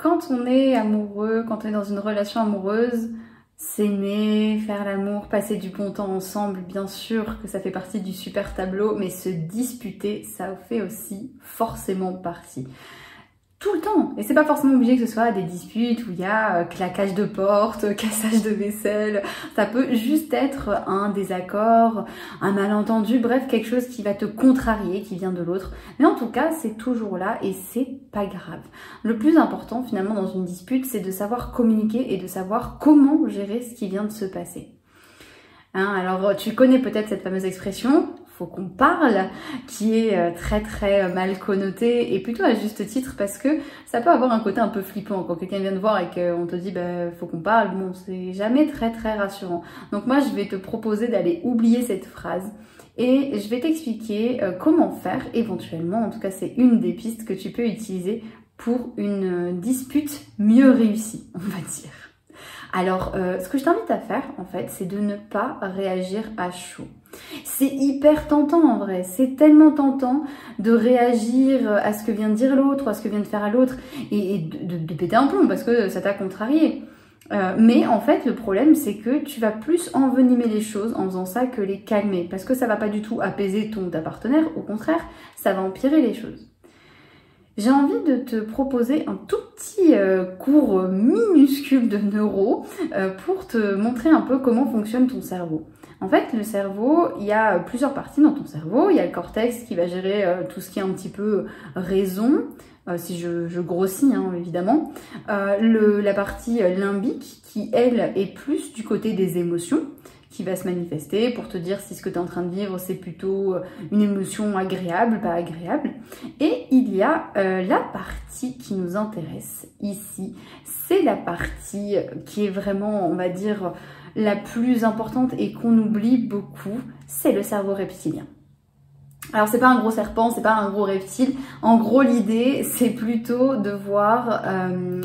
quand on est amoureux, quand on est dans une relation amoureuse, s'aimer, faire l'amour, passer du bon temps ensemble, bien sûr que ça fait partie du super tableau, mais se disputer, ça fait aussi forcément partie. Tout le temps. Et c'est pas forcément obligé que ce soit des disputes où il y a claquage de porte, cassage de vaisselle. Ça peut juste être un désaccord, un malentendu, bref, quelque chose qui va te contrarier, qui vient de l'autre. Mais en tout cas, c'est toujours là et c'est pas grave. Le plus important finalement dans une dispute, c'est de savoir communiquer et de savoir comment gérer ce qui vient de se passer. Hein, alors tu connais peut-être cette fameuse expression, faut qu'on parle, qui est très mal connotée et plutôt à juste titre parce que ça peut avoir un côté un peu flippant quand quelqu'un vient te voir et qu'on te dit bah faut qu'on parle, bon c'est jamais très rassurant. Donc moi je vais te proposer d'aller oublier cette phrase et je vais t'expliquer comment faire éventuellement, en tout cas c'est une des pistes que tu peux utiliser pour une dispute mieux réussie, on va dire. Alors, ce que je t'invite à faire, en fait, c'est de ne pas réagir à chaud. C'est hyper tentant, en vrai. C'est tellement tentant de réagir à ce que vient de dire l'autre, à ce que vient de faire l'autre, et de péter un plomb, parce que ça t'a contrarié. Mais en fait, le problème, c'est que tu vas plus envenimer les choses en faisant ça que les calmer, parce que ça va pas du tout apaiser ton ou ta partenaire, au contraire, ça va empirer les choses. J'ai envie de te proposer un tout petit cours minuscule de neuro pour te montrer un peu comment fonctionne ton cerveau. En fait, le cerveau, il y a plusieurs parties dans ton cerveau. Il y a le cortex qui va gérer tout ce qui est un petit peu raison, si je grossis hein, évidemment. La partie limbique qui, elle, est plus du côté des émotions, qui va se manifester pour te dire si ce que tu es en train de vivre c'est plutôt une émotion agréable, pas agréable. Et il y a la partie qui nous intéresse ici, c'est la partie qui est vraiment, on va dire, la plus importante et qu'on oublie beaucoup, c'est le cerveau reptilien. Alors c'est pas un gros serpent, c'est pas un gros reptile, en gros l'idée c'est plutôt de voir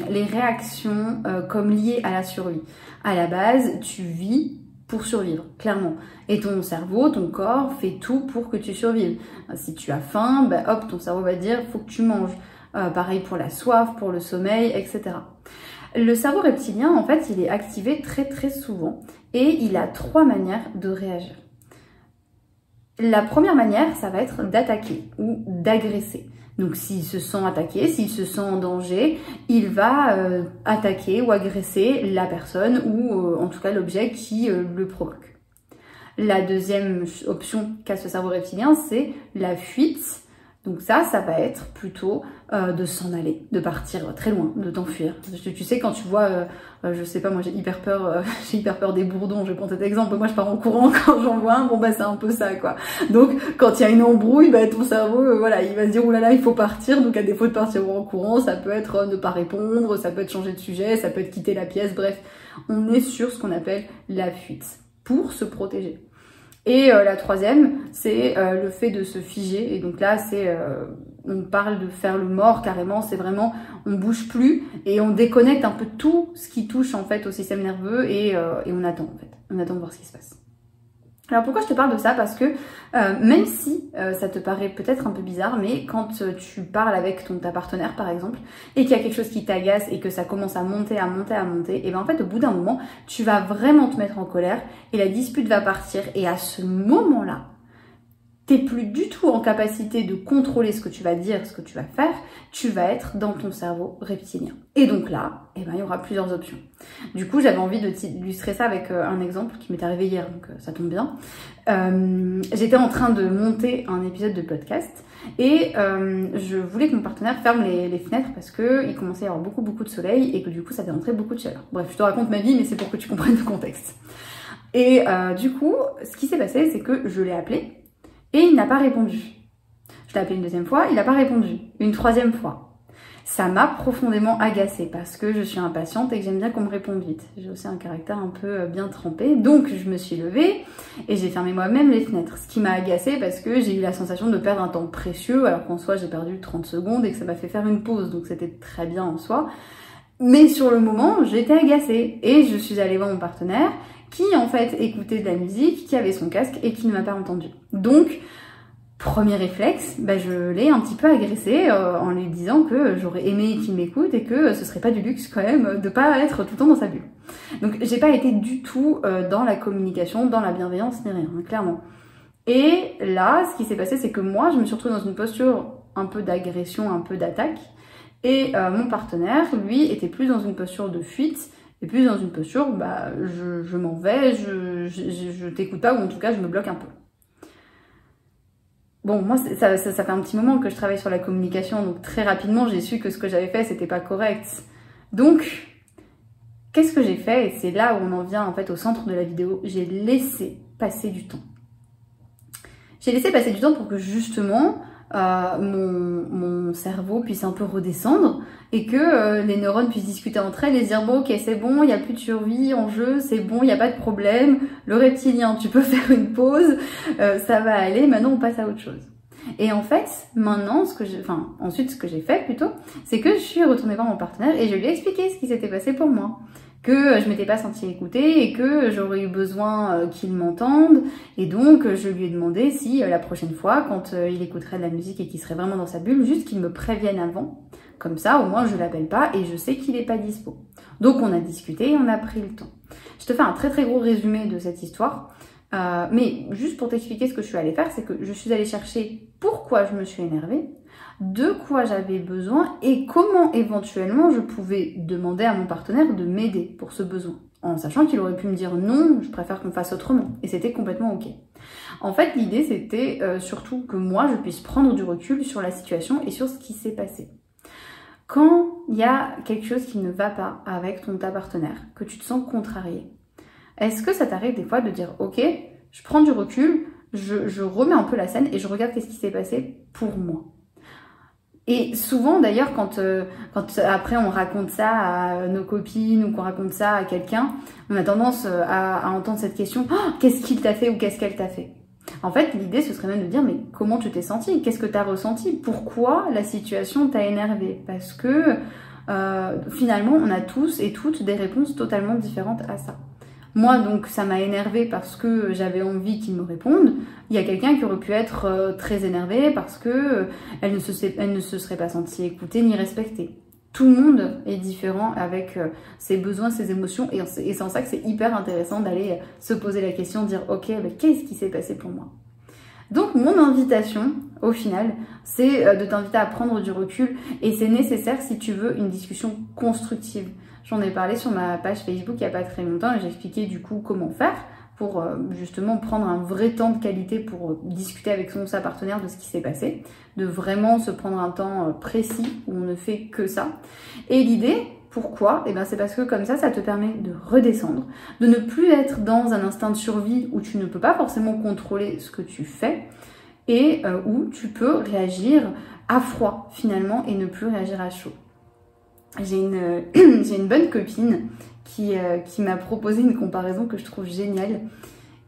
les réactions comme liées à la survie. À la base, tu vis pour survivre, clairement. Et ton cerveau, ton corps fait tout pour que tu survives. Si tu as faim, bah hop, ton cerveau va dire faut que tu manges. Pareil pour la soif, pour le sommeil, etc. Le cerveau reptilien, en fait, il est activé très souvent et il a 3 manières de réagir. La première manière, ça va être d'attaquer ou d'agresser. Donc s'il se sent attaqué, s'il se sent en danger, il va attaquer ou agresser la personne ou en tout cas l'objet qui le provoque. La deuxième option qu'a ce cerveau reptilien, c'est la fuite. Donc ça va être plutôt de s'en aller, de partir très loin, de t'enfuir. Tu sais, quand tu vois, je sais pas, moi j'ai hyper peur des bourdons, je vais prendre cet exemple, moi je pars en courant quand j'en vois un, bon bah c'est un peu ça quoi. Donc quand il y a une embrouille, bah ton cerveau, voilà, il va se dire oulala il faut partir, donc à défaut de partir en courant, ça peut être ne pas répondre, ça peut être changer de sujet, ça peut être quitter la pièce, bref, on est sur ce qu'on appelle la fuite, pour se protéger. Et la troisième, c'est le fait de se figer. Et donc là, on parle de faire le mort carrément. C'est vraiment, on bouge plus et on déconnecte un peu tout ce qui touche en fait au système nerveux et on attend en fait. On attend de voir ce qui se passe. Alors pourquoi je te parle de ça? Parce que même si ça te paraît peut-être un peu bizarre, mais quand tu parles avec ta partenaire par exemple, et qu'il y a quelque chose qui t'agace et que ça commence à monter, et bien en fait au bout d'un moment, tu vas vraiment te mettre en colère et la dispute va partir et à ce moment-là, t'es plus du tout en capacité de contrôler ce que tu vas dire, ce que tu vas faire, tu vas être dans ton cerveau reptilien. Et donc là, eh ben, il y aura plusieurs options. Du coup, j'avais envie de t'illustrer ça avec un exemple qui m'est arrivé hier, donc ça tombe bien. J'étais en train de monter un épisode de podcast et je voulais que mon partenaire ferme les fenêtres parce qu'il commençait à y avoir beaucoup de soleil et que du coup, ça démontrait beaucoup de chaleur. Bref, je te raconte ma vie, mais c'est pour que tu comprennes le contexte. Et du coup, ce qui s'est passé, c'est que je l'ai appelé. Et il n'a pas répondu. Je l'ai appelé une deuxième fois, il n'a pas répondu. Une troisième fois. Ça m'a profondément agacée parce que je suis impatiente et que j'aime bien qu'on me réponde vite. J'ai aussi un caractère un peu bien trempé. Donc je me suis levée et j'ai fermé moi-même les fenêtres. Ce qui m'a agacée parce que j'ai eu la sensation de perdre un temps précieux alors qu'en soi j'ai perdu 30 secondes et que ça m'a fait faire une pause. Donc c'était très bien en soi. Mais sur le moment, j'étais agacée et je suis allée voir mon partenaire qui en fait écoutait de la musique, qui avait son casque et qui ne m'a pas entendu. Donc, Premier réflexe, je l'ai un petit peu agressé en lui disant que j'aurais aimé qu'il m'écoute et que ce serait pas du luxe quand même de pas être tout le temps dans sa bulle. Donc j'ai pas été du tout dans la communication, dans la bienveillance ni rien, hein, clairement. Et là, ce qui s'est passé, c'est que moi, je me suis retrouvée dans une posture un peu d'agression, un peu d'attaque. Et mon partenaire, lui, était plus dans une posture de fuite et plus dans une posture, je m'en vais, je t'écoute pas, ou en tout cas, je me bloque un peu. Bon, moi, ça fait un petit moment que je travaille sur la communication, donc très rapidement, j'ai su que ce que j'avais fait, c'était pas correct. Donc, qu'est-ce que j'ai fait? Et c'est là où on en vient, en fait, au centre de la vidéo. J'ai laissé passer du temps. J'ai laissé passer du temps pour que, justement, mon cerveau puisse un peu redescendre et que les neurones puissent discuter entre elles et se dire bon, ok, c'est bon, il n'y a plus de survie en jeu, c'est bon, il n'y a pas de problème, le reptilien, tu peux faire une pause, ça va aller, maintenant on passe à autre chose. Et en fait, maintenant, ensuite ce que j'ai fait plutôt, c'est que je suis retournée voir mon partenaire et je lui ai expliqué ce qui s'était passé pour moi. Que je m'étais pas sentie écoutée et que j'aurais eu besoin qu'il m'entende. Et donc, je lui ai demandé si la prochaine fois, quand il écouterait de la musique et qu'il serait vraiment dans sa bulle, juste qu'il me prévienne avant. Comme ça, au moins, je l'appelle pas et je sais qu'il est pas dispo. Donc, on a discuté et on a pris le temps. Je te fais un très très gros résumé de cette histoire. Mais juste pour t'expliquer ce que je suis allée faire, c'est que je suis allée chercher pourquoi je me suis énervée, de quoi j'avais besoin et comment éventuellement je pouvais demander à mon partenaire de m'aider pour ce besoin. En sachant qu'il aurait pu me dire non, je préfère qu'on fasse autrement. Et c'était complètement ok. En fait, l'idée c'était surtout que moi je puisse prendre du recul sur la situation et sur ce qui s'est passé. Quand il y a quelque chose qui ne va pas avec ta partenaire, que tu te sens contrarié, est-ce que ça t'arrive des fois de dire ok, je prends du recul, je remets un peu la scène et je regarde qu'est-ce qui s'est passé pour moi. Et souvent d'ailleurs quand après on raconte ça à nos copines ou qu'on raconte ça à quelqu'un, on a tendance à entendre cette question oh, qu'est-ce qu'il t'a fait ou qu'est-ce qu'elle t'a fait? En fait l'idée ce serait même de dire mais comment tu t'es senti? Qu'est-ce que tu as ressenti? Pourquoi la situation t'a énervé? Parce que finalement on a tous et toutes des réponses totalement différentes à ça. Moi, donc, ça m'a énervée parce que j'avais envie qu'ils me répondent. Il y a quelqu'un qui aurait pu être très énervé parce que elle ne se serait pas sentie écoutée ni respectée. Tout le monde est différent avec ses besoins, ses émotions. Et c'est en ça que c'est hyper intéressant d'aller se poser la question, dire « Ok, qu'est-ce qui s'est passé pour moi ?» Donc, mon invitation, au final, c'est de t'inviter à prendre du recul. Et c'est nécessaire si tu veux une discussion constructive. J'en ai parlé sur ma page Facebook il n'y a pas très longtemps et j'ai expliqué du coup comment faire pour justement prendre un vrai temps de qualité pour discuter avec sa partenaire de ce qui s'est passé, de vraiment se prendre un temps précis où on ne fait que ça. Et l'idée, pourquoi? Eh bien, c'est parce que comme ça te permet de redescendre, de ne plus être dans un instinct de survie où tu ne peux pas forcément contrôler ce que tu fais et où tu peux réagir à froid finalement et ne plus réagir à chaud. J'ai une bonne copine qui m'a proposé une comparaison que je trouve géniale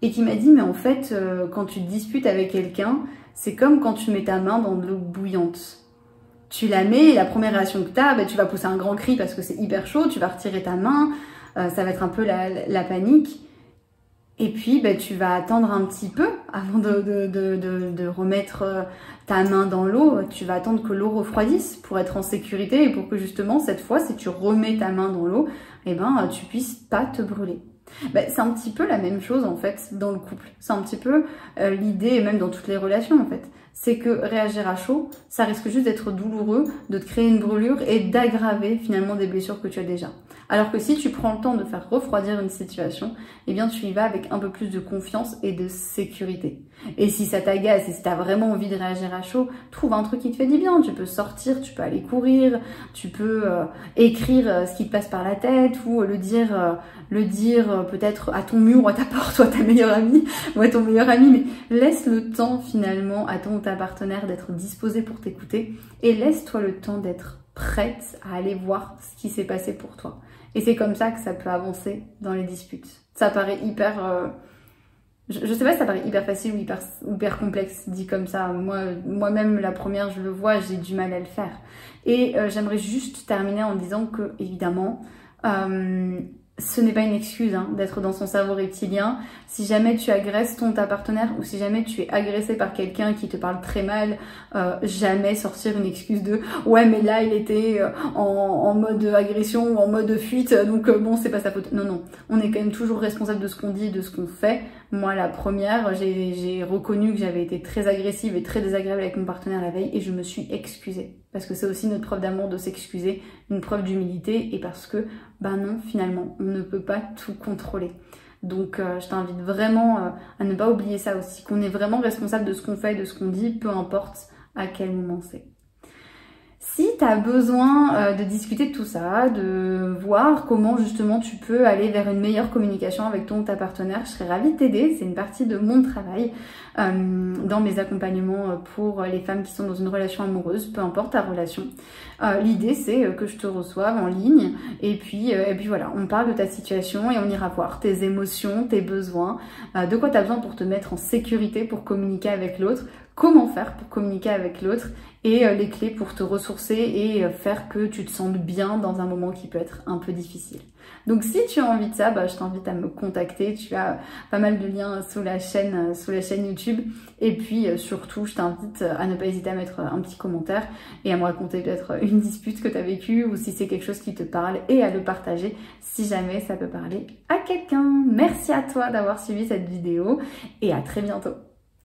et qui m'a dit mais en fait quand tu te disputes avec quelqu'un c'est comme quand tu mets ta main dans de l'eau bouillante. Tu la mets et la première réaction que tu as, tu vas pousser un grand cri parce que c'est hyper chaud, tu vas retirer ta main, ça va être un peu la panique. Et puis, tu vas attendre un petit peu avant de remettre ta main dans l'eau. Tu vas attendre que l'eau refroidisse pour être en sécurité et pour que justement, cette fois, si tu remets ta main dans l'eau, tu puisses pas te brûler. C'est un petit peu la même chose en fait dans le couple. C'est un petit peu l'idée, et même dans toutes les relations en fait. C'est que réagir à chaud, ça risque juste d'être douloureux, de te créer une brûlure et d'aggraver finalement des blessures que tu as déjà. Alors que si tu prends le temps de faire refroidir une situation, eh bien tu y vas avec un peu plus de confiance et de sécurité. Et si ça t'agace et si tu as vraiment envie de réagir à chaud, trouve un truc qui te fait du bien. Tu peux sortir, tu peux aller courir, tu peux écrire ce qui te passe par la tête ou le dire peut-être à ton mur ou à ta porte ou à ta meilleure amie ou à ton meilleur ami. Mais laisse le temps finalement à ton ou ta partenaire d'être disposé pour t'écouter et laisse-toi le temps d'être prête à aller voir ce qui s'est passé pour toi. Et c'est comme ça que ça peut avancer dans les disputes. Ça paraît hyper... je sais pas si ça paraît hyper facile ou hyper complexe, dit comme ça. Moi-même, la première, je le vois, j'ai du mal à le faire. Et j'aimerais juste terminer en disant que, évidemment, ce n'est pas une excuse hein, d'être dans son cerveau reptilien. Si jamais tu agresses ta partenaire ou si jamais tu es agressé par quelqu'un qui te parle très mal, jamais sortir une excuse de « ouais mais là il était en mode agression ou en mode fuite donc bon c'est pas sa faute ». Non, non, on est quand même toujours responsable de ce qu'on dit, de ce qu'on fait. Moi la première, j'ai reconnu que j'avais été très agressive et très désagréable avec mon partenaire la veille et je me suis excusée. Parce que c'est aussi notre preuve d'amour de s'excuser, une preuve d'humilité et parce que, bah non, finalement, on ne peut pas tout contrôler. Donc je t'invite vraiment à ne pas oublier ça aussi, qu'on est vraiment responsable de ce qu'on fait et de ce qu'on dit, peu importe à quel moment c'est. Si tu as besoin de discuter de tout ça, de voir comment justement tu peux aller vers une meilleure communication avec ton ou ta partenaire, je serais ravie de t'aider. C'est une partie de mon travail dans mes accompagnements pour les femmes qui sont dans une relation amoureuse, peu importe ta relation. L'idée c'est que je te reçoive en ligne et puis voilà, on parle de ta situation et on ira voir tes émotions, tes besoins, de quoi tu as besoin pour te mettre en sécurité, pour communiquer avec l'autre, comment faire pour communiquer avec l'autre et les clés pour te ressourcer et faire que tu te sentes bien dans un moment qui peut être un peu difficile. Donc si tu as envie de ça, je t'invite à me contacter. Tu as pas mal de liens sous la chaîne YouTube. Et puis surtout, je t'invite à ne pas hésiter à mettre un petit commentaire et à me raconter peut-être une dispute que tu as vécue ou si c'est quelque chose qui te parle et à le partager si jamais ça peut parler à quelqu'un. Merci à toi d'avoir suivi cette vidéo et à très bientôt.